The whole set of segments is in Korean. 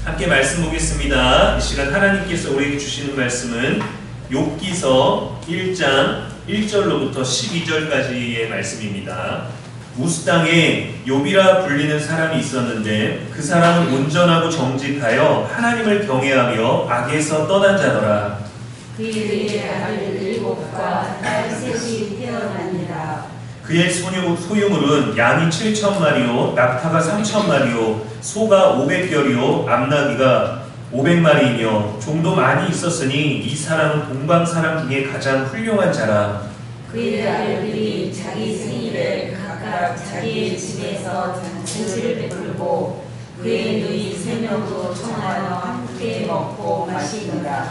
함께 말씀 보겠습니다. 이 시간 하나님께서 우리에게 주시는 말씀은 욥기서 1장 1절로부터 12절까지의 말씀입니다. 우스 땅에 욥이라 불리는 사람이 있었는데 그 사람은 온전하고 정직하여 하나님을 경외하며 악에서 떠난 자더라. 그의 아들 7과 딸 셋이 태어나니라. 그의 소유물은 양이 7,000마리요 낙타가 3,000마리요 소가 500결이요 암나귀가 500마리이며 종도 많이 있었으니 이 사람은 동방 사람 중에 가장 훌륭한 자라. 그의 아들들이 자기 생일에 각각 자기의 집에서 잔치를 베풀고 그의 누이 3명도 청하여 함께 먹고 마시니라.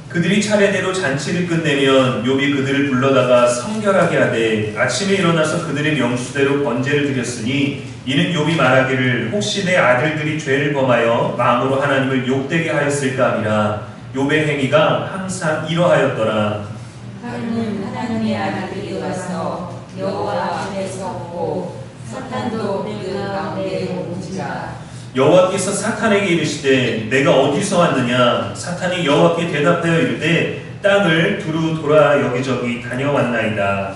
그들이 차례대로 잔치를 끝내면 욥이 그들을 불러다가 성결하게 하되 아침에 일어나서 그들의 명수대로 번제를 드렸으니 이는 욥이 말하기를 혹시 내 아들들이 죄를 범하여 마음으로 하나님을 욕되게 하였을까 하니라. 욥의 행위가 항상 이러하였더라. 하루는 하나님의 아들들이 와서 여호와 앞에 섰고 사탄도 그 가운데 옮자. 여호와께서 사탄에게 이르시되 내가 어디서 왔느냐? 사탄이 여호와께 대답하여 이르되 땅을 두루 돌아 여기저기 다녀왔나이다.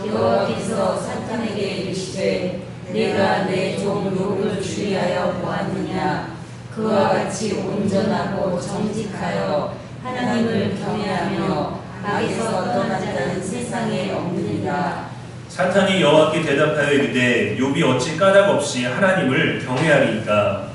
여호와께서 사탄에게 이르시되 내가 내 종 욥을 주의하여 보았느냐? 그와 같이 온전하고 정직하여 하나님을 경외하며 악에서 떠났다는 세상에 없느니라. 사탄이 여호와께 대답하여 이르되 욥이 어찌 까닭 없이 하나님을 경외하리이까?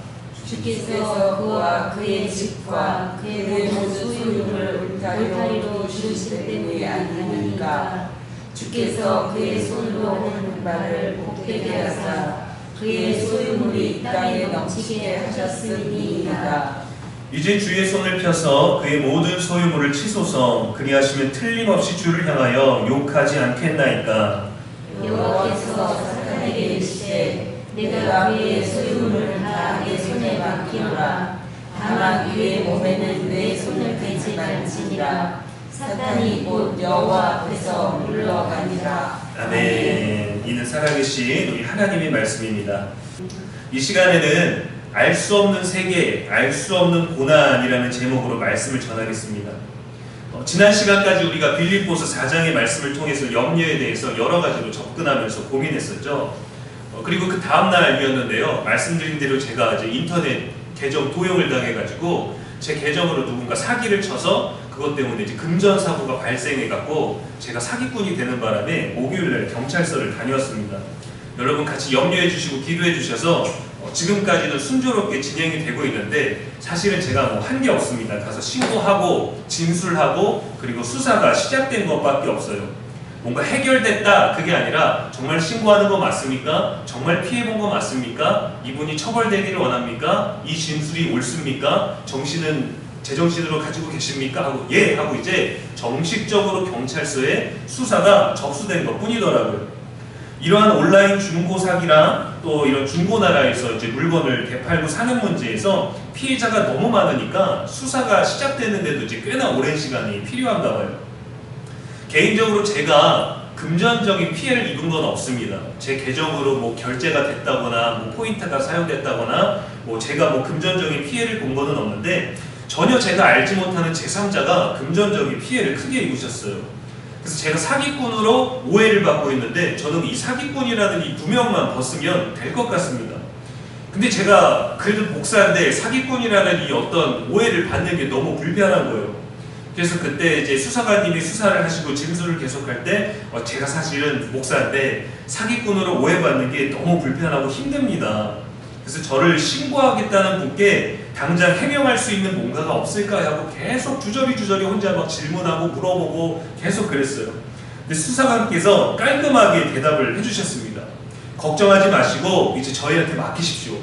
주께서 그와 그의 집과 그의 모든 소유를 울타리로 주실 때문에 아니하니까. 주께서 그의 손으로 하는 바를 복되게 하사 그의 소유물이 땅에 넘치게 하셨으니이다. 이제 주의 손을 펴서 그의 모든 소유물을 치소서. 그리하시면 틀림없이 주를 향하여 욕하지 않겠나이까? 여호와께서 사탄에게 이르시되 내가 그의 소유물을 다 내 손에 맡기노라. 다만 그의 몸에는 내 손을 대지 말지니라. 사탄이 곧 여호와 앞에서 물러가니라. 아멘. 이는 살아계신 우리 하나님의 말씀입니다. 이 시간에는 알 수 없는 세계, 알 수 없는 고난이라는 제목으로 말씀을 전하겠습니다. 지난 시간까지 우리가 빌립보서 4장의 말씀을 통해서 염려에 대해서 여러 가지로 접근하면서 고민했었죠. 그리고 그 다음날이었는데요. 말씀드린 대로 제가 이제 인터넷 계정 도용을 당해가지고 제 계정으로 누군가 사기를 쳐서 그것 때문에 이제 금전사고가 발생해갖고 제가 사기꾼이 되는 바람에 목요일날 경찰서를 다녀왔습니다. 여러분 같이 염려해 주시고 기도해 주셔서 지금까지는 순조롭게 진행이 되고 있는데 사실은 제가 뭐 한 게 없습니다. 가서 신고하고 진술하고 그리고 수사가 시작된 것밖에 없어요. 뭔가 해결됐다 그게 아니라 정말 신고하는 거 맞습니까? 정말 피해본 거 맞습니까? 이분이 처벌되기를 원합니까? 이 진술이 옳습니까? 정신은 제정신으로 가지고 계십니까? 하고 예 하고 이제 정식적으로 경찰서에 수사가 접수된 것 뿐이더라고요. 이러한 온라인 중고 사기랑 또 이런 중고나라에서 이제 물건을 되팔고 사는 문제에서 피해자가 너무 많으니까 수사가 시작되는데도 이제 꽤나 오랜 시간이 필요한가 봐요. 개인적으로 제가 금전적인 피해를 입은 건 없습니다. 제 계정으로 뭐 결제가 됐다거나 뭐 포인트가 사용됐다거나 뭐 제가 뭐 금전적인 피해를 본 거는 없는데 전혀 제가 알지 못하는 제3자가 금전적인 피해를 크게 입으셨어요. 그래서 제가 사기꾼으로 오해를 받고 있는데 저는 이 사기꾼이라는 이 누명만 벗으면 될 것 같습니다. 근데 제가 그래도 목사인데 사기꾼이라는 이 어떤 오해를 받는 게 너무 불편한 거예요. 그래서 그때 이제 수사관님이 수사를 하시고 진술을 계속할 때 제가 사실은 목사인데 사기꾼으로 오해받는 게 너무 불편하고 힘듭니다. 그래서 저를 신고하겠다는 분께 당장 해명할 수 있는 뭔가가 없을까 하고 계속 주저리 혼자 막 질문하고 물어보고 계속 그랬어요. 근데 수사관께서 깔끔하게 대답을 해주셨습니다. 걱정하지 마시고 이제 저희한테 맡기십시오.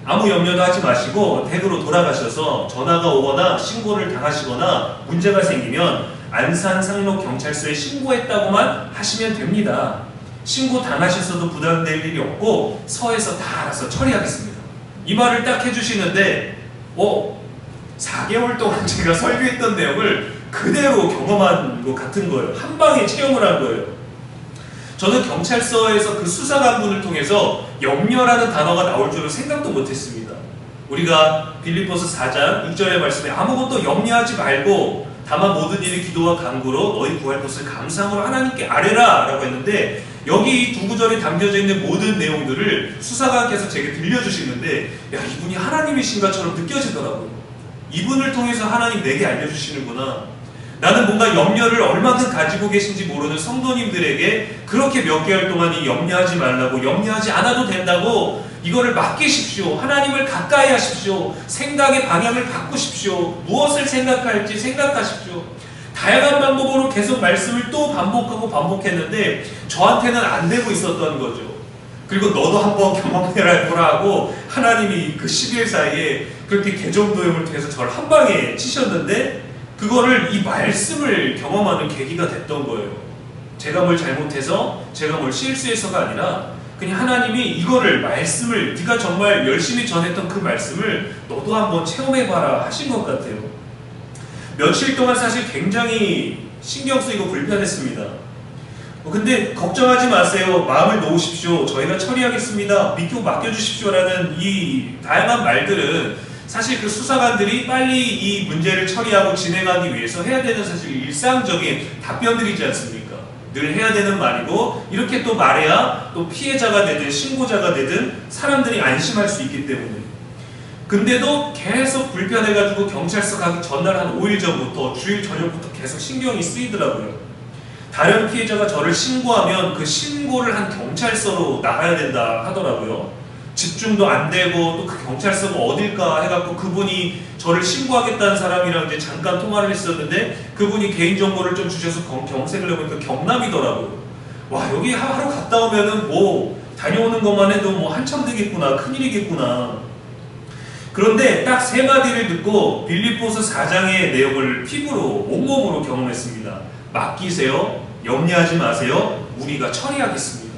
아무 염려도 하지 마시고 댁으로 돌아가셔서 전화가 오거나 신고를 당하시거나 문제가 생기면 안산 상록 경찰서에 신고했다고만 하시면 됩니다. 신고 당하셨어도 부담될 일이 없고 서에서 다 알아서 처리하겠습니다. 이 말을 딱 해주시는데 4개월 동안 제가 설교했던 내용을 그대로 경험한 것 같은 거예요. 한 방에 체험을 한 거예요. 저는 경찰서에서 그 수사관분을 통해서 염려라는 단어가 나올 줄은 생각도 못했습니다. 우리가 빌립보서 4장 6절의 말씀에 아무것도 염려하지 말고 다만 모든 일이 기도와 간구로 너희 구할 것을 감사함으로 하나님께 아뢰라 라고 했는데, 여기 이 두 구절에 담겨져 있는 모든 내용들을 수사관께서 제게 들려주시는데, 야, 이분이 하나님이신 것처럼 느껴지더라고요. 이분을 통해서 하나님 내게 알려주시는구나. 나는 뭔가 염려를 얼마큼 가지고 계신지 모르는 성도님들에게 그렇게 몇 개월 동안 이 염려하지 말라고, 염려하지 않아도 된다고, 이거를 맡기십시오. 하나님을 가까이 하십시오. 생각의 방향을 바꾸십시오. 무엇을 생각할지 생각하십시오. 다양한 방법으로 계속 말씀을 또 반복했는데 저한테는 안 되고 있었던 거죠. 그리고 너도 한번 경험해라 하고 하나님이 그 10일 사이에 그렇게 개정도용을 통해서 저를 한 방에 치셨는데, 그거를 이 말씀을 경험하는 계기가 됐던 거예요. 제가 뭘 잘못해서, 제가 뭘 실수해서가 아니라 그냥 하나님이 이거를, 말씀을, 네가 정말 열심히 전했던 그 말씀을 너도 한번 체험해봐라 하신 것 같아요. 며칠 동안 사실 굉장히 신경 쓰이고 불편했습니다. 근데 걱정하지 마세요. 마음을 놓으십시오. 저희가 처리하겠습니다. 믿고 맡겨주십시오. 라는 이 다양한 말들은 사실 그 수사관들이 빨리 이 문제를 처리하고 진행하기 위해서 해야 되는 사실 일상적인 답변들이지 않습니까? 늘 해야 되는 말이고, 이렇게 또 말해야 또 피해자가 되든 신고자가 되든 사람들이 안심할 수 있기 때문에. 근데도 계속 불편해가지고 경찰서 가기 전날 한 5일 전부터, 주일 저녁부터 계속 신경이 쓰이더라고요. 다른 피해자가 저를 신고하면 그 신고를 한 경찰서로 나가야 된다 하더라고요. 집중도 안 되고, 또 그 경찰서가 어딜까 해갖고 그분이 저를 신고하겠다는 사람이랑 이제 잠깐 통화를 했었는데, 그분이 개인정보를 좀 주셔서 경색을 해보니까 경남이더라고요. 와, 여기 하루 갔다 오면은 뭐 다녀오는 것만 해도 뭐 한참 되겠구나, 큰일이겠구나. 그런데 딱 세 마디를 듣고 빌립보서 4장의 내용을 피부로, 온몸으로 경험했습니다. 맡기세요. 염려하지 마세요. 우리가 처리하겠습니다.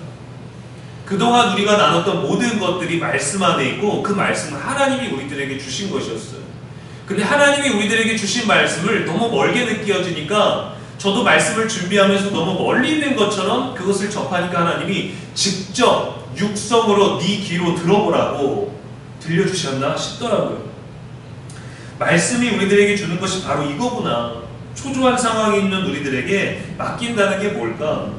그동안 우리가 나눴던 모든 것들이 말씀 안에 있고, 그 말씀은 하나님이 우리들에게 주신 것이었어요. 근데 하나님이 우리들에게 주신 말씀을 너무 멀게 느껴지니까, 저도 말씀을 준비하면서 너무 멀리 있는 것처럼 그것을 접하니까 하나님이 직접 육성으로 네 귀로 들어보라고 들려주셨나 싶더라고요. 말씀이 우리들에게 주는 것이 바로 이거구나. 초조한 상황에 있는 우리들에게 맡긴다는 게 뭘까?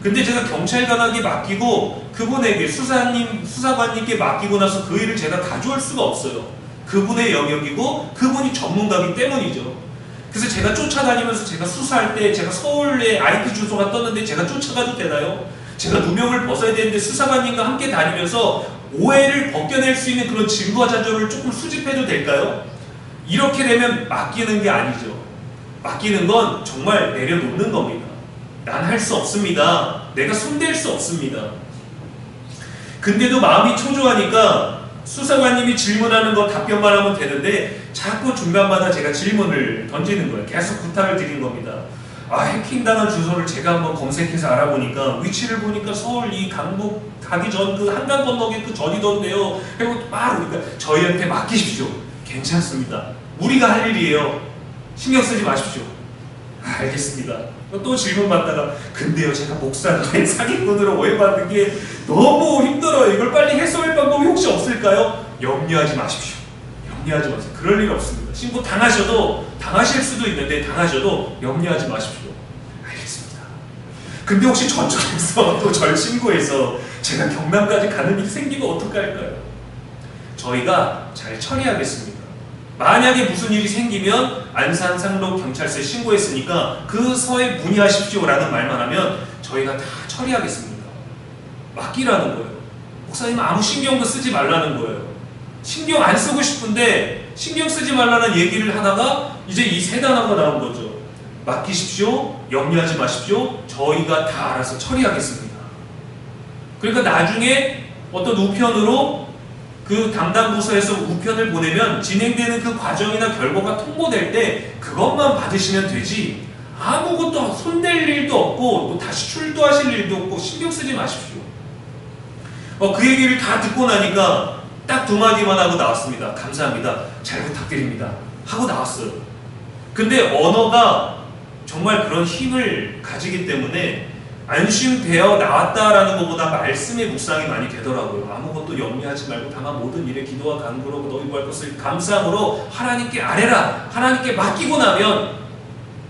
근데 제가 경찰관에게 맡기고 그분에게, 수사관님께 맡기고 나서 그 일을 제가 가져올 수가 없어요. 그분의 영역이고 그분이 전문가이기 때문이죠. 그래서 제가 쫓아다니면서, 제가 수사할 때 제가 서울에 IP 주소가 떴는데 제가 쫓아가도 되나요? 제가 누명을 벗어야 되는데 수사관님과 함께 다니면서 오해를 벗겨낼 수 있는 그런 증거 자료를 조금 수집해도 될까요? 이렇게 되면 맡기는 게 아니죠. 맡기는 건 정말 내려놓는 겁니다. 난 할 수 없습니다. 내가 손댈 수 없습니다. 근데도 마음이 초조하니까 수사관님이 질문하는 거 답변만 하면 되는데 자꾸 중간마다 제가 질문을 던지는 거예요. 계속 부탁을 드린 겁니다. 해킹당한 주소를 제가 한번 검색해서 알아보니까 위치를 보니까 서울 이 강북 가기 전 그 한강 건너기 그 전이던데요. 그리고 막 오니까 저희한테 맡기십시오. 괜찮습니다. 우리가 할 일이에요. 신경 쓰지 마십시오. 알겠습니다. 또 질문 받다가, 근데요 제가 목사님의 사기꾼으로 오해받는 게 너무 힘들어요. 이걸 빨리 해소할 방법이 혹시 없을까요? 염려하지 마십시오. 염려하지 마세요. 그럴 일 없습니다. 신고 당하실 수도 있는데 당하셔도 염려하지 마십시오. 알겠습니다. 근데 혹시 전적에서 또 절 신고해서 제가 경남까지 가는 일이 생기면 어떡할까요? 저희가 잘 처리하겠습니다. 만약에 무슨 일이 생기면 안산 상록 경찰서에 신고했으니까 그 서에 문의하십시오 라는 말만 하면 저희가 다 처리하겠습니다. 맡기라는 거예요. 목사님 아무 신경도 쓰지 말라는 거예요. 신경 안 쓰고 싶은데 신경 쓰지 말라는 얘기를 하다가 이제 이 세 단어가 나온 거죠. 맡기십시오. 염려하지 마십시오. 저희가 다 알아서 처리하겠습니다. 그러니까 나중에 어떤 우편으로 그 담당 부서에서 우편을 보내면 진행되는 그 과정이나 결과가 통보될 때 그것만 받으시면 되지, 아무것도 손댈 일도 없고 또 다시 출두하실 일도 없고 신경 쓰지 마십시오. 그 얘기를 다 듣고 나니까 딱 두 마디만 하고 나왔습니다. 감사합니다. 잘 부탁드립니다. 하고 나왔어요. 근데 언어가 정말 그런 힘을 가지기 때문에 안심되어 나왔다라는 것보다 말씀의 묵상이 많이 되더라고요. 아무것도 염려하지 말고 다만 모든 일에 기도와 간구로 너희 구할 것을 감사함으로 하나님께 아뢰라. 하나님께 맡기고 나면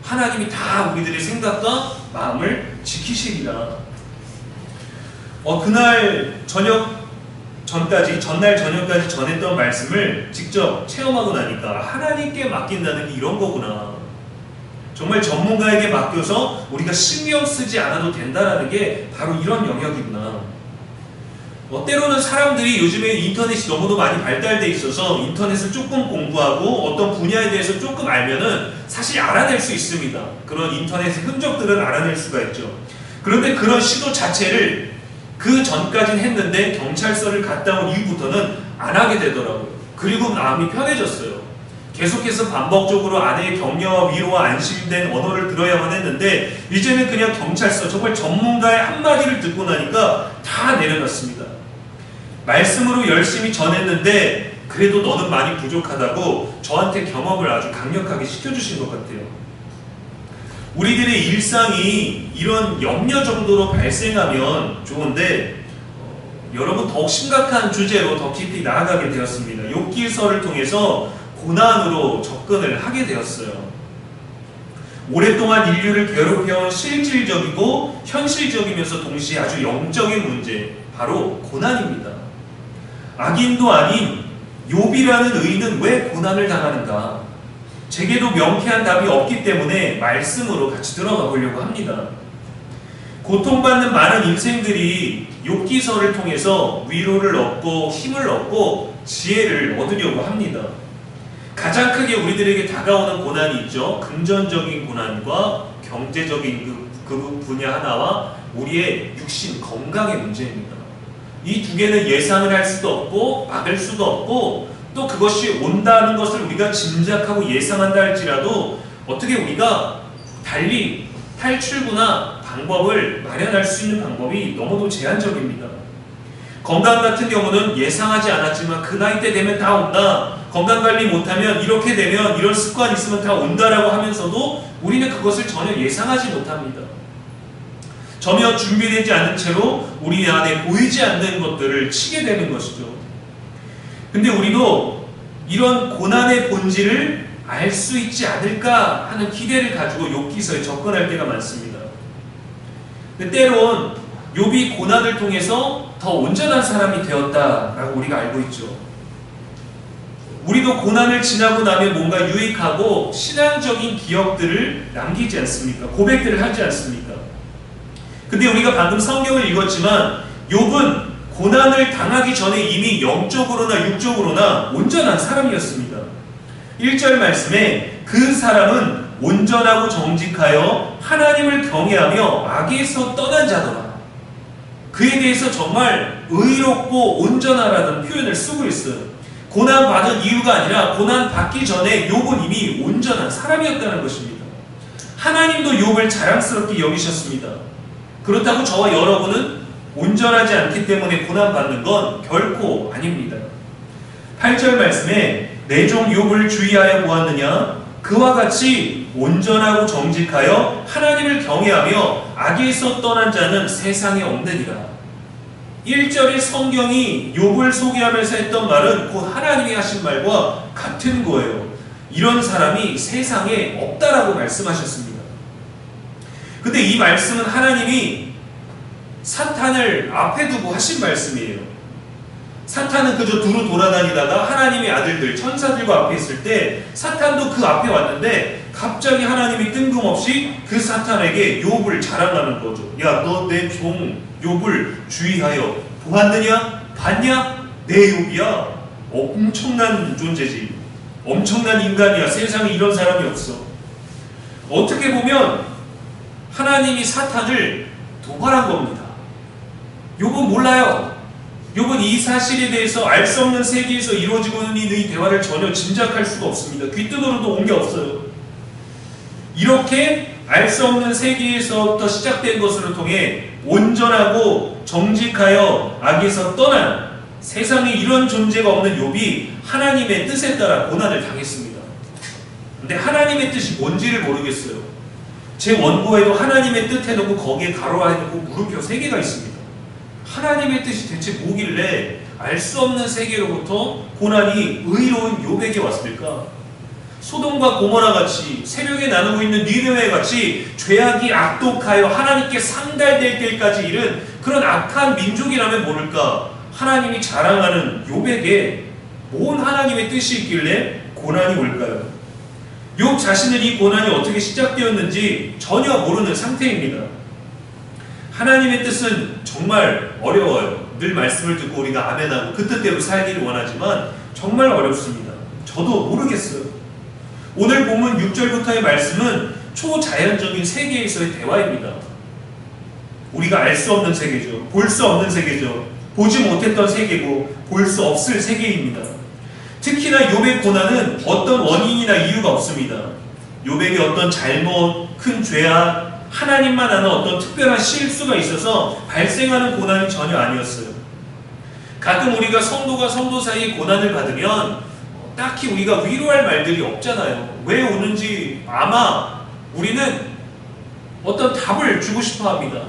하나님이 다 우리들의 생각과 마음을 지키시리라. 그날 전날 저녁까지 전했던 말씀을 직접 체험하고 나니까 하나님께 맡긴다는 게 이런 거구나. 정말 전문가에게 맡겨서 우리가 신경 쓰지 않아도 된다는 게 바로 이런 영역이구나. 때로는 사람들이 요즘에 인터넷이 너무도 많이 발달돼 있어서 인터넷을 조금 공부하고 어떤 분야에 대해서 조금 알면은 사실 알아낼 수 있습니다. 그런 인터넷의 흔적들은 알아낼 수가 있죠. 그런데 그런 시도 자체를 그 전까지는 했는데 경찰서를 갔다 온 이후부터는 안 하게 되더라고요. 그리고 마음이 편해졌어요. 계속해서 반복적으로 아내의 격려와 위로와 안심된 언어를 들어야만 했는데 이제는 그냥 경찰서 정말 전문가의 한마디를 듣고 나니까 다 내려놨습니다. 말씀으로 열심히 전했는데 그래도 너는 많이 부족하다고 저한테 경험을 아주 강력하게 시켜주신 것 같아요. 우리들의 일상이 이런 염려 정도로 발생하면 좋은데 여러분 더욱 심각한 주제로 더 깊이 나아가게 되었습니다. 욥기서를 통해서 고난으로 접근을 하게 되었어요. 오랫동안 인류를 괴롭혀온 실질적이고 현실적이면서 동시에 아주 영적인 문제, 바로 고난입니다. 악인도 아닌 욥이라는 의인은 왜 고난을 당하는가? 제게도 명쾌한 답이 없기 때문에 말씀으로 같이 들어가 보려고 합니다. 고통받는 많은 인생들이 욥기서를 통해서 위로를 얻고 힘을 얻고 지혜를 얻으려고 합니다. 가장 크게 우리들에게 다가오는 고난이 있죠. 금전적인 고난과 경제적인 그 분야 하나와 우리의 육신 건강의 문제입니다. 이 두 개는 예상을 할 수도 없고 막을 수도 없고 또 그것이 온다는 것을 우리가 짐작하고 예상한다 할지라도 어떻게 우리가 달리 탈출구나 방법을 마련할 수 있는 방법이 너무도 제한적입니다. 건강 같은 경우는 예상하지 않았지만 그 나이 때 되면 다 온다. 건강관리 못하면 이렇게 되면 이런 습관이 있으면 다 온다라고 하면서도 우리는 그것을 전혀 예상하지 못합니다. 전혀 준비되지 않은 채로 우리 안에 보이지 않는 것들을 치게 되는 것이죠. 근데 우리도 이런 고난의 본질을 알 수 있지 않을까 하는 기대를 가지고 욥기서에 접근할 때가 많습니다. 근데 때론 욥이 고난을 통해서 더 온전한 사람이 되었다라고 우리가 알고 있죠. 우리도 고난을 지나고 나면 뭔가 유익하고 신앙적인 기억들을 남기지 않습니까? 고백들을 하지 않습니까? 근데 우리가 방금 성경을 읽었지만 욥은 고난을 당하기 전에 이미 영적으로나 육적으로나 온전한 사람이었습니다. 1절 말씀에 그 사람은 온전하고 정직하여 하나님을 경외하며 악에서 떠난 자더라. 그에 대해서 정말 의롭고 온전하라는 표현을 쓰고 있어요. 고난받은 이유가 아니라 고난받기 전에 욥은 이미 온전한 사람이었다는 것입니다. 하나님도 욥을 자랑스럽게 여기셨습니다. 그렇다고 저와 여러분은 온전하지 않기 때문에 고난받는 건 결코 아닙니다. 8절 말씀에 내 종 욥을 주의하여 보았느냐? 그와 같이 온전하고 정직하여 하나님을 경외하며 악에서 떠난 자는 세상에 없느니라. 1절의 성경이 욥을 소개하면서 했던 말은 곧 하나님이 하신 말과 같은 거예요. 이런 사람이 세상에 없다라고 말씀하셨습니다. 근데 이 말씀은 하나님이 사탄을 앞에 두고 하신 말씀이에요. 사탄은 그저 두루 돌아다니다가 하나님의 아들들, 천사들과 앞에 있을 때 사탄도 그 앞에 왔는데 갑자기 하나님이 뜬금없이 그 사탄에게 욥을 자랑하는 거죠. 야, 너 내 종 욥을 주의하여 보았느냐? 봤냐? 내 욥이야. 엄청난 존재지. 엄청난 인간이야. 세상에 이런 사람이 없어. 어떻게 보면 하나님이 사탄을 도발한 겁니다. 욥은 몰라요. 욥은 이 사실에 대해서 알 수 없는 세계에서 이루어지고 있는 이 대화를 전혀 짐작할 수가 없습니다. 귀뜨더라도 온 게 없어요. 이렇게 알 수 없는 세계에서부터 시작된 것으로 통해 온전하고 정직하여 악에서 떠난 세상에 이런 존재가 없는 욥이 하나님의 뜻에 따라 고난을 당했습니다. 근데 하나님의 뜻이 뭔지를 모르겠어요. 제 원고에도 하나님의 뜻 해놓고 거기에 가로라 해놓고 물음표 3개가 있습니다. 하나님의 뜻이 대체 뭐길래 알 수 없는 세계로부터 고난이 의로운 욥에게 왔을까? 소돔과 고모라 같이 새벽에 나누고 있는 니느웨 같이 죄악이 악독하여 하나님께 상달될 때까지 이른 그런 악한 민족이라면 모를까? 하나님이 자랑하는 욥에게 뭔 하나님의 뜻이 있길래 고난이 올까요? 욥 자신은 이 고난이 어떻게 시작되었는지 전혀 모르는 상태입니다. 하나님의 뜻은 정말 어려워요. 늘 말씀을 듣고 우리가 아멘하고 그 뜻대로 살기를 원하지만 정말 어렵습니다. 저도 모르겠어요. 오늘 본문 6절부터의 말씀은 초자연적인 세계에서의 대화입니다. 우리가 알 수 없는 세계죠. 볼 수 없는 세계죠. 보지 못했던 세계고 볼 수 없을 세계입니다. 특히나 욥의 고난은 어떤 원인이나 이유가 없습니다. 욥에게 어떤 잘못, 큰 죄악, 하나님만 아는 어떤 특별한 실수가 있어서 발생하는 고난이 전혀 아니었어요. 가끔 우리가 성도가 성도 사이에 고난을 받으면 딱히 우리가 위로할 말들이 없잖아요. 왜 오는지 아마 우리는 어떤 답을 주고 싶어 합니다.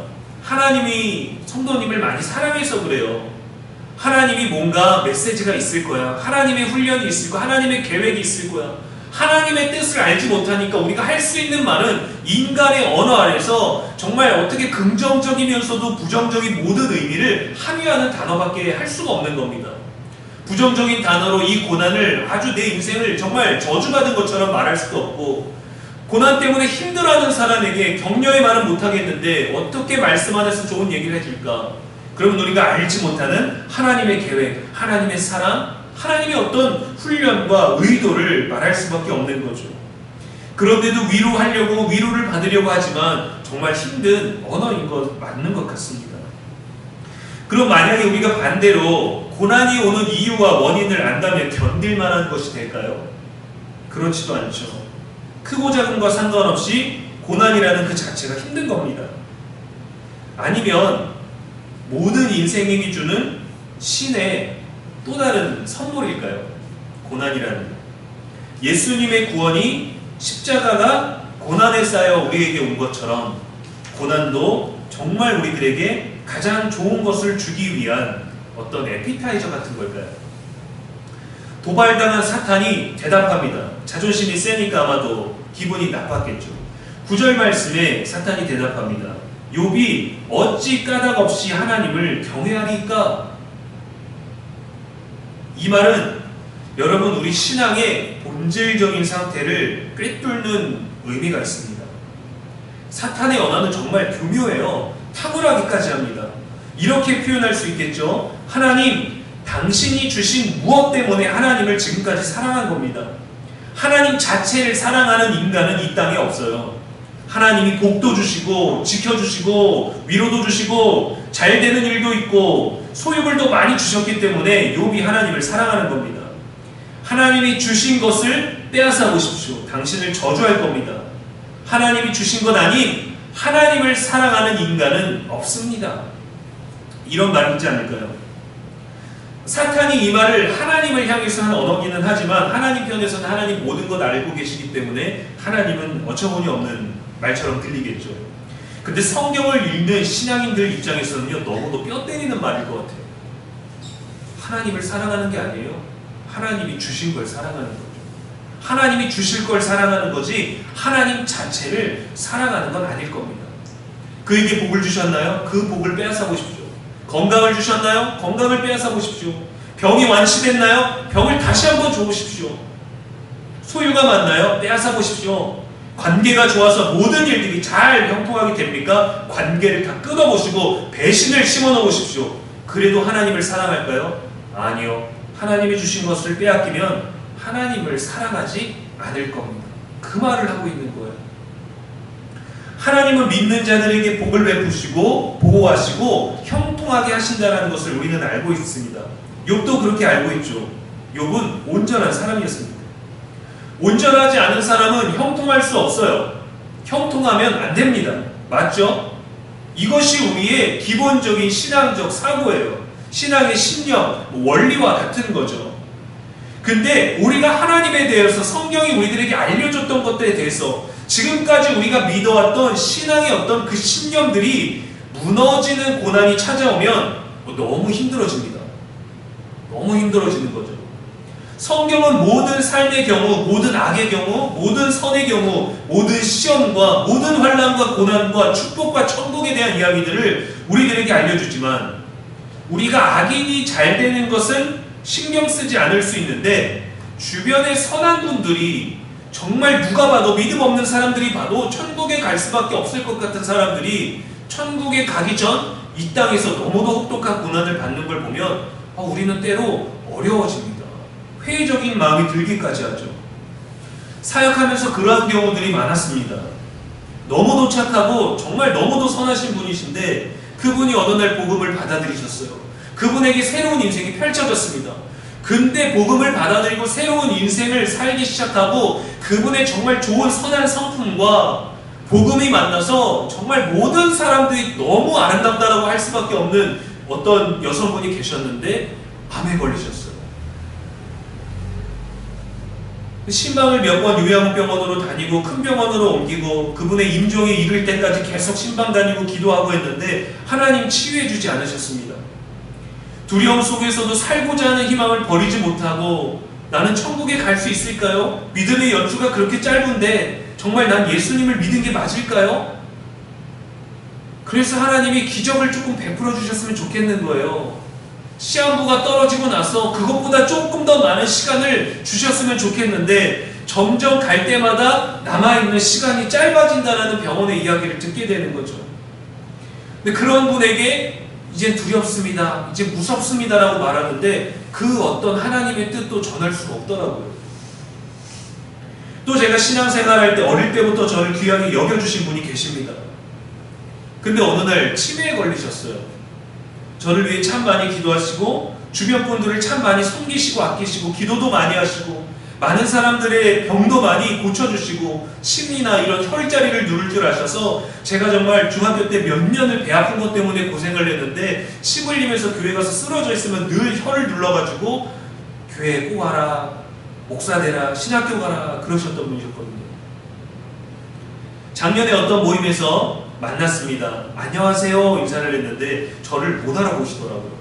하나님이 성도님을 많이 사랑해서 그래요. 하나님이 뭔가 메시지가 있을 거야. 하나님의 훈련이 있을 거야. 하나님의 계획이 있을 거야. 하나님의 뜻을 알지 못하니까 우리가 할 수 있는 말은 인간의 언어 안에서 정말 어떻게 긍정적이면서도 부정적인 모든 의미를 함유하는 단어밖에 할 수가 없는 겁니다. 부정적인 단어로 이 고난을 아주 내 인생을 정말 저주받은 것처럼 말할 수도 없고, 고난 때문에 힘들어하는 사람에게 격려의 말은 못하겠는데 어떻게 말씀 안에서 좋은 얘기를 해줄까? 그러면 우리가 알지 못하는 하나님의 계획, 하나님의 사랑, 하나님의 어떤 훈련과 의도를 말할 수밖에 없는 거죠. 그런데도 위로하려고 위로를 받으려고 하지만 정말 힘든 언어인 것 맞는 것 같습니다. 그럼 만약에 우리가 반대로 고난이 오는 이유와 원인을 안다면 견딜 만한 것이 될까요? 그렇지도 않죠. 크고 작은과 상관없이 고난이라는 그 자체가 힘든 겁니다. 아니면 모든 인생에게 주는 신의 또 다른 선물일까요? 고난이라는 예수님의 구원이 십자가가 고난에 쌓여 우리에게 온 것처럼 고난도 정말 우리들에게 가장 좋은 것을 주기 위한 어떤 에피타이저 같은 걸까요? 도발당한 사탄이 대답합니다. 자존심이 세니까 아마도 기분이 나빴겠죠. 9절 말씀에 사탄이 대답합니다. 욥이 어찌 까닭 없이 하나님을 경외하리까? 이 말은 여러분 우리 신앙의 본질적인 상태를 꿰뚫는 의미가 있습니다. 사탄의 언어는 정말 교묘해요. 탁월하기까지 합니다. 이렇게 표현할 수 있겠죠. 하나님, 당신이 주신 무엇 때문에 하나님을 지금까지 사랑한 겁니다. 하나님 자체를 사랑하는 인간은 이 땅에 없어요. 하나님이 복도 주시고 지켜주시고 위로도 주시고 잘 되는 일도 있고 소유를 더 많이 주셨기 때문에 욥이 하나님을 사랑하는 겁니다. 하나님이 주신 것을 빼앗아 보십시오. 당신을 저주할 겁니다. 하나님이 주신 것 아닌 하나님을 사랑하는 인간은 없습니다. 이런 말이지 않을까요? 사탄이 이 말을 하나님을 향해서 한 언어기는 하지만 하나님 편에서는 하나님 모든 것 알고 계시기 때문에 하나님은 어처구니 없는 말처럼 들리겠죠. 근데 성경을 읽는 신앙인들 입장에서는요, 너무도 뼈 때리는 말일 것 같아요. 하나님을 사랑하는 게 아니에요. 하나님이 주신 걸 사랑하는 거죠. 하나님이 주실 걸 사랑하는 거지 하나님 자체를 사랑하는 건 아닐 겁니다. 그에게 복을 주셨나요? 그 복을 빼앗아 보십시오. 건강을 주셨나요? 건강을 빼앗아 보십시오. 병이 완치됐나요? 병을 다시 한번 줘보십시오. 소유가 많나요? 빼앗아 보십시오. 관계가 좋아서 모든 일들이 잘 형통하게 됩니까? 관계를 다 끊어보시고 배신을 심어놓으십시오. 그래도 하나님을 사랑할까요? 아니요. 하나님이 주신 것을 빼앗기면 하나님을 사랑하지 않을 겁니다. 그 말을 하고 있는 거예요. 하나님은 믿는 자들에게 복을 베푸시고 보호하시고 형통하게 하신다는 것을 우리는 알고 있습니다. 욥도 그렇게 알고 있죠. 욥은 온전한 사람이었습니다. 온전하지 않은 사람은 형통할 수 없어요. 형통하면 안 됩니다. 맞죠? 이것이 우리의 기본적인 신앙적 사고예요. 신앙의 신념, 원리와 같은 거죠. 근데 우리가 하나님에 대해서 성경이 우리들에게 알려줬던 것들에 대해서 지금까지 우리가 믿어왔던 신앙의 어떤 그 신념들이 무너지는 고난이 찾아오면 너무 힘들어집니다. 너무 힘들어지는 거죠. 성경은 모든 삶의 경우, 모든 악의 경우, 모든 선의 경우, 모든 시험과 모든 환난과 고난과 축복과 천국에 대한 이야기들을 우리들에게 알려주지만 우리가 악인이 잘 되는 것은 신경 쓰지 않을 수 있는데 주변의 선한 분들이 정말 누가 봐도 믿음 없는 사람들이 봐도 천국에 갈 수밖에 없을 것 같은 사람들이 천국에 가기 전 이 땅에서 너무도 혹독한 고난을 받는 걸 보면 우리는 때로 어려워집니다. 회의적인 마음이 들기까지 하죠. 사역하면서 그러한 경우들이 많았습니다. 너무도 착하고 정말 너무도 선하신 분이신데 그분이 어느 날 복음을 받아들이셨어요. 그분에게 새로운 인생이 펼쳐졌습니다. 근데 복음을 받아들이고 새로운 인생을 살기 시작하고 그분의 정말 좋은 선한 성품과 복음이 만나서 정말 모든 사람들이 너무 아름답다라고 할 수밖에 없는 어떤 여성분이 계셨는데 암에 걸리셨어요. 신방을 몇 번 요양병원으로 다니고 큰 병원으로 옮기고 그분의 임종에 이를 때까지 계속 신방 다니고 기도하고 했는데 하나님 치유해주지 않으셨습니다. 두려움 속에서도 살고자 하는 희망을 버리지 못하고 나는 천국에 갈 수 있을까요? 믿음의 연수가 그렇게 짧은데 정말 난 예수님을 믿은 게 맞을까요? 그래서 하나님이 기적을 조금 베풀어 주셨으면 좋겠는 거예요. 시한부가 떨어지고 나서 그것보다 조금 더 많은 시간을 주셨으면 좋겠는데 점점 갈 때마다 남아있는 시간이 짧아진다는 병원의 이야기를 듣게 되는 거죠. 근데 그런 분에게 이제 두렵습니다, 이제 무섭습니다라고 말하는데 그 어떤 하나님의 뜻도 전할 수가 없더라고요. 또 제가 신앙생활할 때 어릴 때부터 저를 귀하게 여겨주신 분이 계십니다. 근데 어느 날 치매에 걸리셨어요. 저를 위해 참 많이 기도하시고 주변 분들을 참 많이 섬기시고 아끼시고 기도도 많이 하시고 많은 사람들의 병도 많이 고쳐주시고 심리나 이런 혈자리를 누를 줄 아셔서 제가 정말 중학교 때 몇 년을 배 아픈 것 때문에 고생을 했는데 침 흘리면서 교회 가서 쓰러져 있으면 늘 혀를 눌러가지고 교회에 꼭 와라, 목사 되라, 신학교 가라 그러셨던 분이셨거든요. 작년에 어떤 모임에서 만났습니다. 안녕하세요 인사를 했는데 저를 못 알아보시더라고요.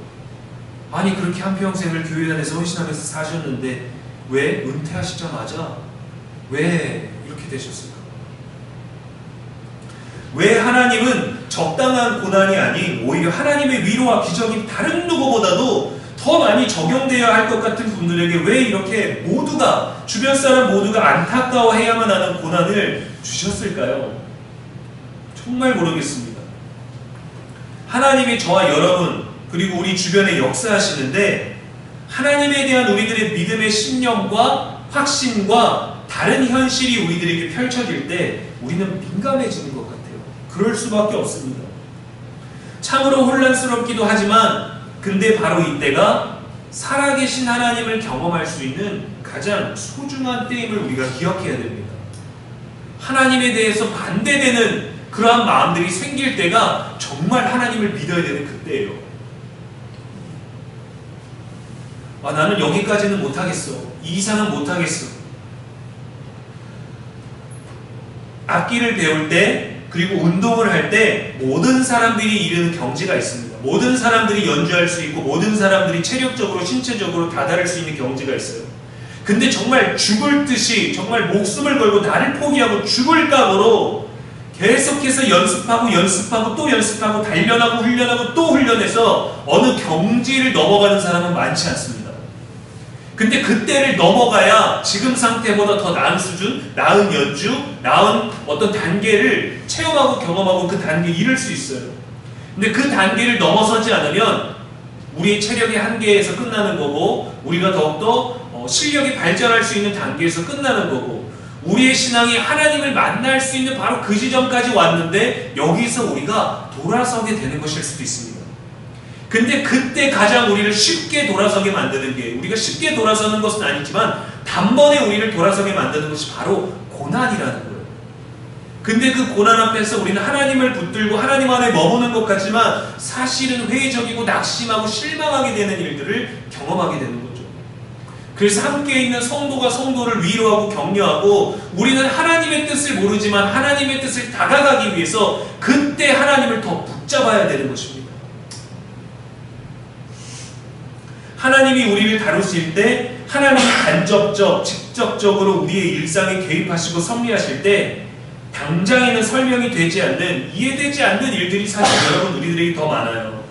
아니 그렇게 한평생을 교회 안에서 헌신하면서 사셨는데 왜 은퇴하시자마자 왜 이렇게 되셨을까? 왜 하나님은 적당한 고난이 아닌 오히려 하나님의 위로와 기적이 다른 누구보다도 더 많이 적용되어야 할 것 같은 분들에게 왜 이렇게 모두가 주변 사람 모두가 안타까워해야만 하는 고난을 주셨을까요? 정말 모르겠습니다. 하나님이 저와 여러분 그리고 우리 주변에 역사하시는데 하나님에 대한 우리들의 믿음의 신념과 확신과 다른 현실이 우리들에게 펼쳐질 때 우리는 민감해지는 것 같아요. 그럴 수밖에 없습니다. 참으로 혼란스럽기도 하지만 근데 바로 이때가 살아계신 하나님을 경험할 수 있는 가장 소중한 때임을 우리가 기억해야 됩니다. 하나님에 대해서 반대되는 그러한 마음들이 생길 때가 정말 하나님을 믿어야 되는 그때예요. 나는 여기까지는 못하겠어. 이 이상은 못하겠어. 악기를 배울 때 그리고 운동을 할 때 모든 사람들이 이르는 경지가 있습니다. 모든 사람들이 연주할 수 있고 모든 사람들이 체력적으로 신체적으로 다다를 수 있는 경지가 있어요. 근데 정말 죽을 듯이 정말 목숨을 걸고 나를 포기하고 죽을 각오로 계속해서 연습하고 또 연습하고 단련하고 훈련하고 또 훈련해서 어느 경지를 넘어가는 사람은 많지 않습니다. 근데 그때를 넘어가야 지금 상태보다 더 나은 수준, 나은 연주, 나은 어떤 단계를 체험하고 경험하고 그 단계에 이를 수 있어요. 근데 그 단계를 넘어서지 않으면 우리의 체력의 한계에서 끝나는 거고 우리가 더욱더 실력이 발전할 수 있는 단계에서 끝나는 거고 우리의 신앙이 하나님을 만날 수 있는 바로 그 지점까지 왔는데 여기서 우리가 돌아서게 되는 것일 수도 있습니다. 근데 그때 가장 우리를 쉽게 돌아서게 만드는 게 우리가 쉽게 돌아서는 것은 아니지만 단번에 우리를 돌아서게 만드는 것이 바로 고난이라는 거예요. 근데 그 고난 앞에서 우리는 하나님을 붙들고 하나님 안에 머무는 것 같지만 사실은 회의적이고 낙심하고 실망하게 되는 일들을 경험하게 되는 거죠. 그래서 함께 있는 성도가 성도를 위로하고 격려하고 우리는 하나님의 뜻을 모르지만 하나님의 뜻을 다가가기 위해서 그때 하나님을 더 붙잡아야 되는 것입니다. 하나님이 우리를 다루실 때 하나님이 간접적, 직접적으로 우리의 일상에 개입하시고 섭리하실 때 당장에는 설명이 되지 않는, 이해되지 않는 일들이 사실 여러분 우리들에게 더 많아요.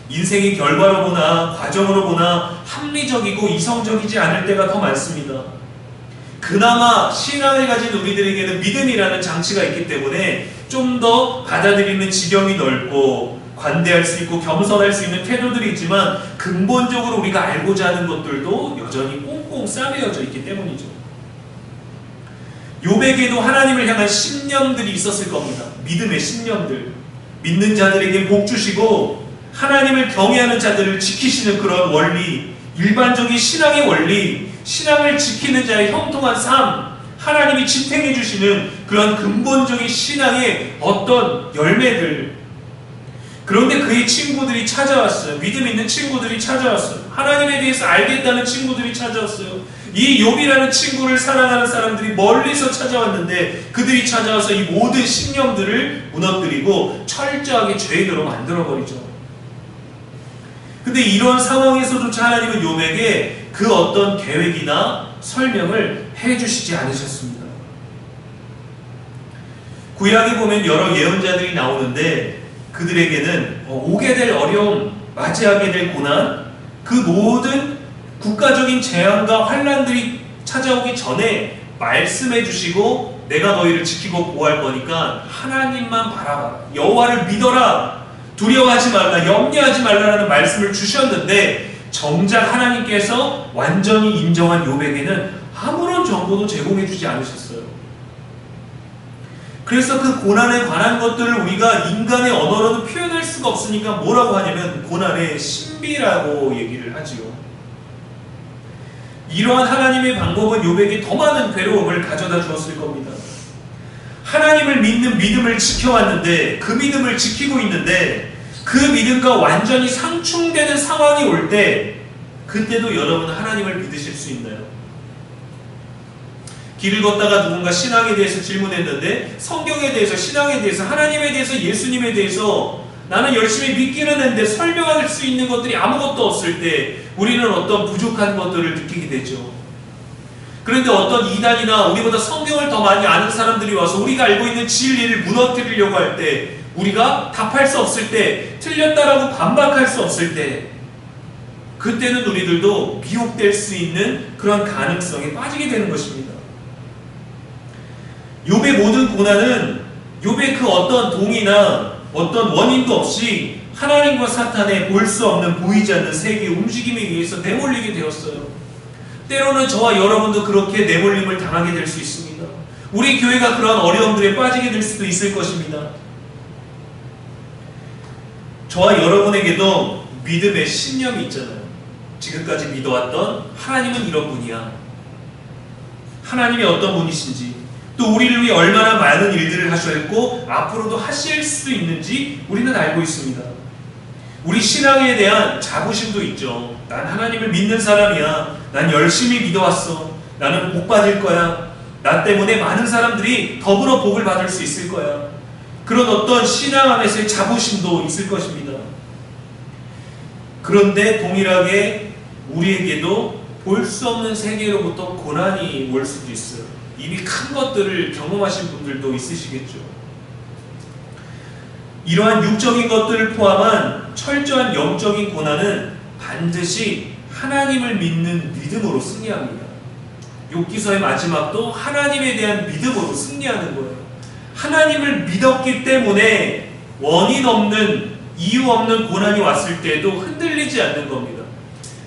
인생의 결과로 보나 과정으로 보나 합리적이고 이성적이지 않을 때가 더 많습니다. 그나마 신앙을 가진 우리들에게는 믿음이라는 장치가 있기 때문에 좀 더 받아들이는 지경이 넓고 관대할 수 있고 겸손할 수 있는 태도들이 있지만 근본적으로 우리가 알고자 하는 것들도 여전히 꽁꽁 싸매어져 있기 때문이죠. 욥에게도 하나님을 향한 신념들이 있었을 겁니다. 믿음의 신념들. 믿는 자들에게 복 주시고 하나님을 경외하는 자들을 지키시는 그런 원리, 일반적인 신앙의 원리, 신앙을 지키는 자의 형통한 삶, 하나님이 지탱해 주시는 그런 근본적인 신앙의 어떤 열매들. 그런데 그의 친구들이 찾아왔어요. 믿음 있는 친구들이 찾아왔어요. 하나님에 대해서 알겠다는 친구들이 찾아왔어요. 이 욥이라는 친구를 사랑하는 사람들이 멀리서 찾아왔는데 그들이 찾아와서 이 모든 신념들을 무너뜨리고 철저하게 죄인으로 만들어버리죠. 근데 이런 상황에서조차 하나님은 욥에게 그 어떤 계획이나 설명을 해주시지 않으셨습니다. 구약에 보면 여러 예언자들이 나오는데 그들에게는 오게 될 어려움, 맞이하게 될 고난, 그 모든 국가적인 재앙과 환난들이 찾아오기 전에 말씀해 주시고 내가 너희를 지키고 보호할 거니까 하나님만 바라봐, 여호와를 믿어라, 두려워하지 말라, 염려하지 말라라는 말씀을 주셨는데 정작 하나님께서 완전히 인정한 욥에게는 아무런 정보도 제공해 주지 않으셨어요. 그래서 그 고난에 관한 것들을 우리가 인간의 언어로는 표현할 수가 없으니까 뭐라고 하냐면 고난의 신비라고 얘기를 하지요. 이러한 하나님의 방법은 욥에게 더 많은 괴로움을 가져다 주었을 겁니다. 하나님을 믿는 믿음을 지켜왔는데 그 믿음을 지키고 있는데 그 믿음과 완전히 상충되는 상황이 올 때 그때도 여러분 하나님을 믿으실 수 있나요? 길을 걷다가 누군가 신앙에 대해서 질문했는데 성경에 대해서, 신앙에 대해서, 하나님에 대해서, 예수님에 대해서 나는 열심히 믿기는 했는데 설명할 수 있는 것들이 아무것도 없을 때 우리는 어떤 부족한 것들을 느끼게 되죠. 그런데 어떤 이단이나 우리보다 성경을 더 많이 아는 사람들이 와서 우리가 알고 있는 진리를 무너뜨리려고 할 때, 우리가 답할 수 없을 때, 틀렸다라고 반박할 수 없을 때, 그때는 우리들도 미혹될 수 있는 그런 가능성에 빠지게 되는 것입니다. 욥의 모든 고난은 욥의 그 어떤 동의나 어떤 원인도 없이 하나님과 사탄의 볼 수 없는, 보이지 않는 세계의 움직임에 의해서 내몰리게 되었어요. 때로는 저와 여러분도 그렇게 내몰림을 당하게 될 수 있습니다. 우리 교회가 그러한 어려움들에 빠지게 될 수도 있을 것입니다. 저와 여러분에게도 믿음의 신념이 있잖아요. 지금까지 믿어왔던 하나님은 이런 분이야. 하나님이 어떤 분이신지, 또 우리를 위해 얼마나 많은 일들을 하셨고 앞으로도 하실 수 있는지 우리는 알고 있습니다. 우리 신앙에 대한 자부심도 있죠. 난 하나님을 믿는 사람이야. 난 열심히 믿어왔어. 나는 복 받을 거야. 나 때문에 많은 사람들이 더불어 복을 받을 수 있을 거야. 그런 어떤 신앙 안에서의 자부심도 있을 것입니다. 그런데 동일하게 우리에게도 볼 수 없는 세계로부터 고난이 올 수도 있어요. 이미 큰 것들을 경험하신 분들도 있으시겠죠. 이러한 육적인 것들을 포함한 철저한 영적인 고난은 반드시 하나님을 믿는 믿음으로 승리합니다. 욥기서의 마지막도 하나님에 대한 믿음으로 승리하는 거예요. 하나님을 믿었기 때문에 원인 없는, 이유 없는 고난이 왔을 때도 흔들리지 않는 겁니다.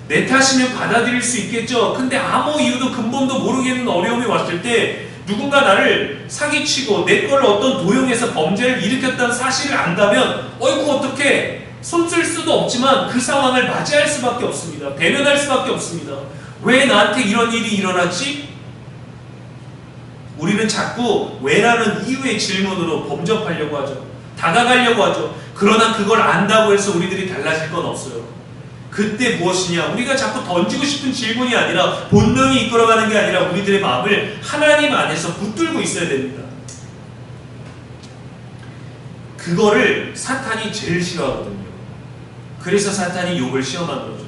내 탓이면 받아들일 수 있겠죠. 근데 아무 이유도 근본도 모르겠는 어려움이 왔을 때 누군가 나를 사기치고 내 걸 어떤 도용해서 범죄를 일으켰다는 사실을 안다면 어이구 어떡해, 손쓸 수도 없지만 그 상황을 맞이할 수밖에 없습니다. 대면할 수밖에 없습니다. 왜 나한테 이런 일이 일어났지? 우리는 자꾸 왜라는 이유의 질문으로 범접하려고 하죠. 다가가려고 하죠. 그러나 그걸 안다고 해서 우리들이 달라질 건 없어요. 그때 무엇이냐? 우리가 자꾸 던지고 싶은 질문이 아니라 본능이 이끌어가는 게 아니라 우리들의 마음을 하나님 안에서 붙들고 있어야 됩니다. 그거를 사탄이 제일 싫어하거든요. 그래서 사탄이 욥을 시험한 거죠.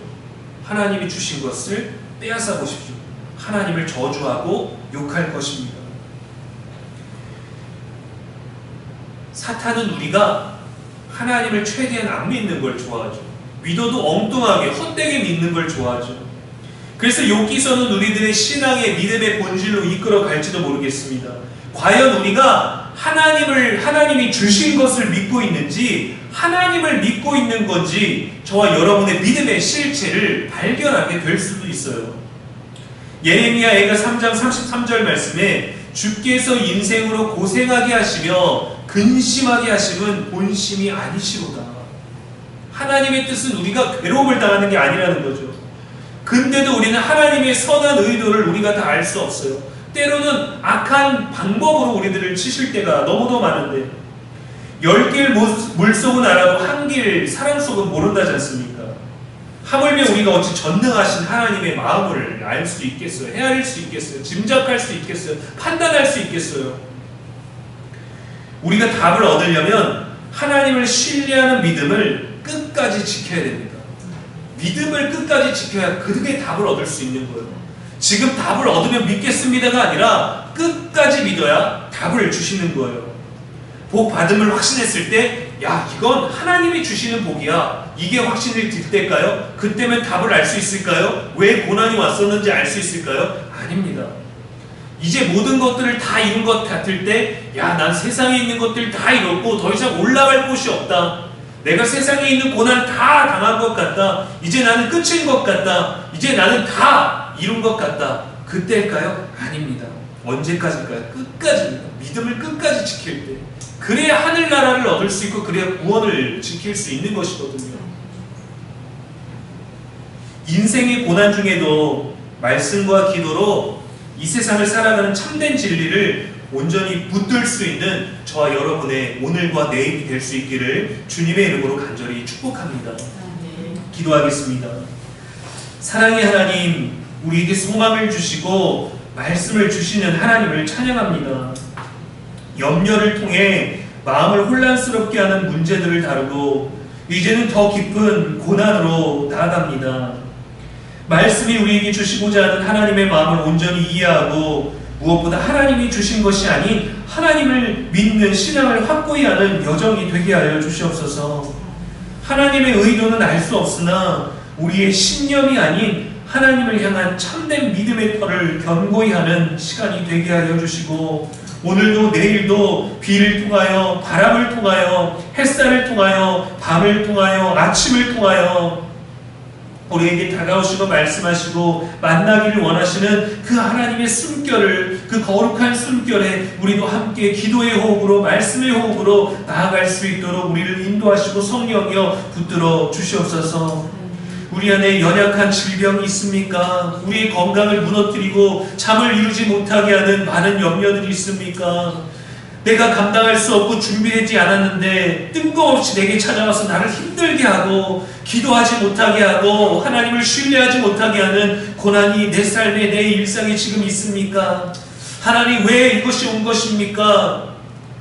하나님이 주신 것을 빼앗아 보십시오. 하나님을 저주하고 욕할 것입니다. 사탄은 우리가 하나님을 최대한 안 믿는 걸 좋아하죠. 믿어도 엉뚱하게 헛되게 믿는 걸 좋아하죠. 그래서 욥기서는 우리들의 신앙의 믿음의 본질로 이끌어 갈지도 모르겠습니다. 과연 우리가 하나님이 주신 것을 믿고 있는지, 하나님을 믿고 있는 건지, 저와 여러분의 믿음의 실체를 발견하게 될 수도 있어요. 예레미야가 3장 33절 말씀에 주께서 인생으로 고생하게 하시며 근심하게 하심은 본심이 아니시로다. 하나님의 뜻은 우리가 괴로움을 당하는 게 아니라는 거죠. 근데도 우리는 하나님의 선한 의도를 우리가 다 알 수 없어요. 때로는 악한 방법으로 우리들을 치실 때가 너무도 많은데, 10길 물속은 알아도 한 길 사람 속은 모른다지 않습니까? 하물며 우리가 어찌 전능하신 하나님의 마음을 알 수 있겠어요? 헤아릴 수 있겠어요? 짐작할 수 있겠어요? 판단할 수 있겠어요? 우리가 답을 얻으려면 하나님을 신뢰하는 믿음을 끝까지 지켜야 됩니다. 믿음을 끝까지 지켜야 그게 답을 얻을 수 있는 거예요. 지금 답을 얻으면 믿겠습니다가 아니라 끝까지 믿어야 답을 주시는 거예요. 복 받음을 확신했을 때, 야, 이건 하나님이 주시는 복이야. 이게 확신이 들 때일까요? 그때면 답을 알 수 있을까요? 왜 고난이 왔었는지 알 수 있을까요? 아닙니다. 이제 모든 것들을 다 이룬 것 같을 때, 야, 난 세상에 있는 것들 다 이뤘고 더 이상 올라갈 곳이 없다. 내가 세상에 있는 고난 다 당한 것 같다. 이제 나는 끝인 것 같다. 이제 나는 다 이룬 것 같다. 그때일까요? 아닙니다. 언제까지일까요? 끝까지입니다. 믿음을 끝까지 지킬 때. 그래야 하늘나라를 얻을 수 있고 그래야 구원을 지킬 수 있는 것이거든요. 인생의 고난 중에도 말씀과 기도로 이 세상을 살아가는 참된 진리를 온전히 붙들 수 있는 저와 여러분의 오늘과 내일이 될 수 있기를 주님의 이름으로 간절히 축복합니다. 기도하겠습니다. 사랑의 하나님, 우리에게 소망을 주시고 말씀을 주시는 하나님을 찬양합니다. 염려를 통해 마음을 혼란스럽게 하는 문제들을 다루고 이제는 더 깊은 고난으로 나아갑니다. 말씀이 우리에게 주시고자 하는 하나님의 마음을 온전히 이해하고 무엇보다 하나님이 주신 것이 아닌 하나님을 믿는 신앙을 확고히 하는 여정이 되게 하여 주시옵소서. 하나님의 의도는 알 수 없으나 우리의 신념이 아닌 하나님을 향한 참된 믿음의 터를 견고히 하는 시간이 되게 하여 주시고, 오늘도 내일도 비를 통하여 바람을 통하여 햇살을 통하여 밤을 통하여 아침을 통하여 우리에게 다가오시고 말씀하시고 만나기를 원하시는 그 하나님의 숨결을, 그 거룩한 숨결에 우리도 함께 기도의 호흡으로 말씀의 호흡으로 나아갈 수 있도록 우리를 인도하시고 성령이여 붙들어 주시옵소서. 우리 안에 연약한 질병이 있습니까? 우리의 건강을 무너뜨리고 잠을 이루지 못하게 하는 많은 염려들이 있습니까? 내가 감당할 수 없고 준비되지 않았는데 뜬금없이 내게 찾아와서 나를 힘들게 하고 기도하지 못하게 하고 하나님을 신뢰하지 못하게 하는 고난이 내 삶에, 내 일상에 지금 있습니까? 하나님, 왜 이것이 온 것입니까?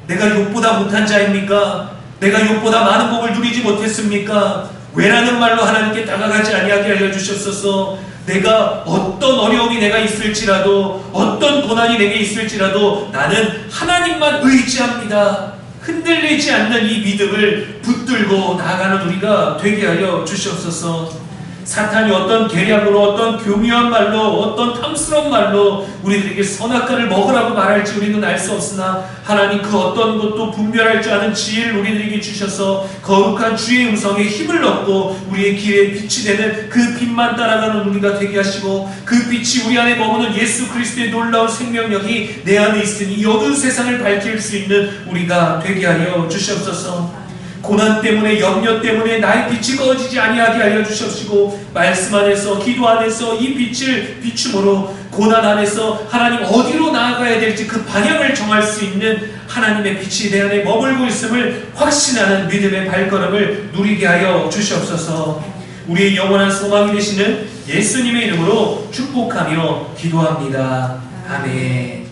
내가 욥보다 못한 자입니까? 내가 욥보다 많은 복을 누리지 못했습니까? 왜라는 말로 하나님께 다가가지 아니하게 하여 주셨소서. 내가 어떤 어려움이 내가 있을지라도, 어떤 고난이 내게 있을지라도 나는 하나님만 의지합니다. 흔들리지 않는 이 믿음을 붙들고 나아가는 우리가 되게 하여 주시옵소서. 사탄이 어떤 계략으로, 어떤 교묘한 말로, 어떤 탐스러운 말로 우리들에게 선악과를 먹으라고 말할지 우리는 알 수 없으나 하나님, 그 어떤 것도 분별할 줄 아는 지혜를 우리들에게 주셔서 거룩한 주의 음성에 힘을 얻고 우리의 길에 빛이 되는 그 빛만 따라가는 우리가 되게 하시고, 그 빛이 우리 안에 머무는 예수 그리스도의 놀라운 생명력이 내 안에 있으니 이 어두운 세상을 밝힐 수 있는 우리가 되게 하여 주시옵소서. 고난 때문에, 염려 때문에 나의 빛이 꺼지지 아니하게 하여 주시옵시고, 말씀 안에서, 기도 안에서 이 빛을 비춤으로 고난 안에서 하나님 어디로 나아가야 될지 그 방향을 정할 수 있는 하나님의 빛이 내 안에 머물고 있음을 확신하는 믿음의 발걸음을 누리게 하여 주시옵소서. 우리의 영원한 소망이 되시는 예수님의 이름으로 축복하며 기도합니다. 아멘.